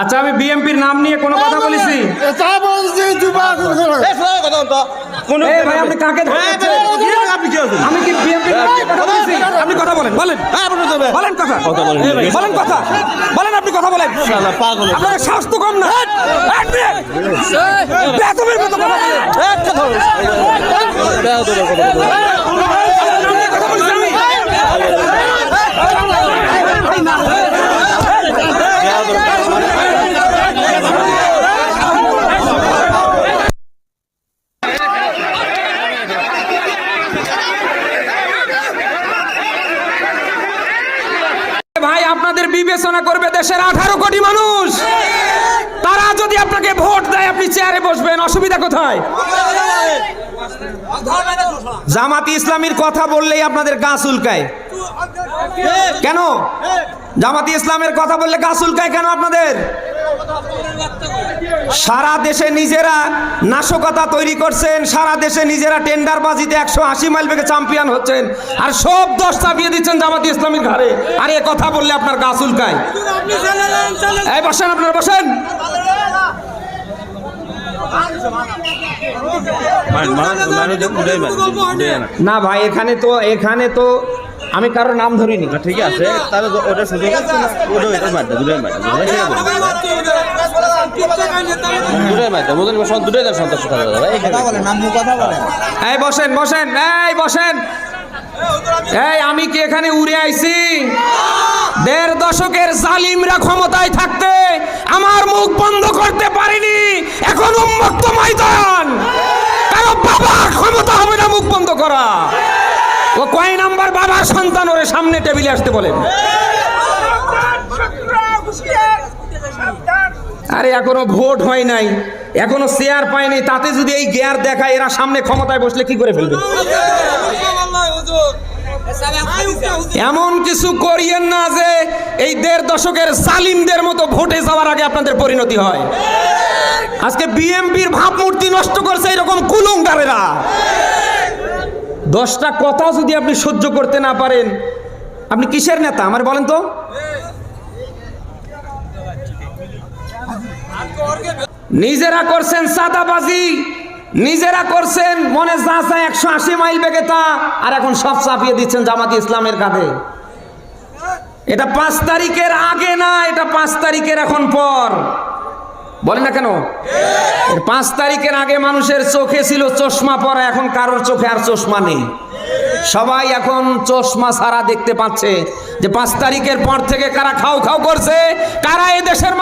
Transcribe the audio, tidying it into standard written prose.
আচ্ছা আমি বিএমপির নাম নিয়ে কোনো কথা বলেছি? এই ভাই আপনি কাকে ধরছেন? আমি কি বিএমপির নাম নিয়ে কথা বলেছি? আপনি কথা বলেন, বলেন বলেন কথা বলেন কথা বলেন, আপনি কথা বলেন। আপনার সাহস তো কম না, বেতনের মতো কথা ভাই। আপনাদের বিবেচনা করবে দেশের 18 কোটি মানুষ। তারা যদি আপনাকে ভোট দেয় আপনি চেয়ারে বসবেন, অসুবিধা কোথায়? জামাতি ইসলামীর কথা বললেই আপনাদের গা চুলকায় কেন? জামাতি ইসলামের কথা বললে গা চুলকায় কেন আপনাদের? সারা দেশে নিজেরা নাশকতা তৈরি করছেন, সারা দেশে নিজেরা টেন্ডারবাজিতে 180 মাইল বেগে চ্যাম্পিয়ন হচ্ছেন, আর সব দোষ চাপিয়ে দিচ্ছেন জামাতি ইসলামীর ঘাড়ে। আর এ কথা বললে আপনার গা চুলকায়। এই বসেন, আপনারা বসেন। না ভাই, এখানে তো আমি কারোর নাম ধরিনি। ঠিক আছে, তাহলে ওটা সুযোগ এই বসেন বসেন, এই বসেন। এই আমি কি এখানে উড়ে আইছি? 1.5 দশকের জালিমরা ক্ষমতায় থাকতে আমার মুখ বন্ধ করতে পারেনি। এখন উন্মুক্ত ময়দান, কারো বাবা ক্ষমতা হবে না মুখ বন্ধ করা। ও কয় নাম্বার বাবার সন্তান, ওরে সামনে টেবিলে আসতে বলেন। আরে এখনো ভোট হয় নাই, এখনো চেয়ার পায়নি, তাতে যদি এই গেয়ার দেখায় এরা সামনে ক্ষমতায় বসলে কি করে ফেলবে? এমন কিছু করিয়েন না যে এই 1.5 দশকের জালিমদের মতো ভোটে যাওয়ার আগে আপনাদের পরিণতি হয়। আজকে বিএমপির ভাবমূর্তি নষ্ট করছে এরকম কুলঙ্গারেরা। 10টা কথা যদি আপনি সহ্য করতে না পারেন, আপনি কিসের নেতা আমার বলেন তো? নিজেরা করছেন চাঁদাবাজি, নিজেরা করছেন মনে যা চায় 180 মাইল বেগে তা, আর এখন সব চাপিয়ে দিচ্ছেন জামাতি ইসলামের কাঁধে। এটা 5 তারিখের আগে না, এটা 5 তারিখের এখন পর। বলেন না কেন? 5 তারিখের আগে মানুষের চোখে ছিল চশমা পরা, এখন কারোর চোখে আর চশমা নেই। সবাই এখন চশমা ছাড়া দেখতে পাচ্ছে যে 5 তারিখের পর থেকে কারা খাও খাও করছে, কারা এদেশের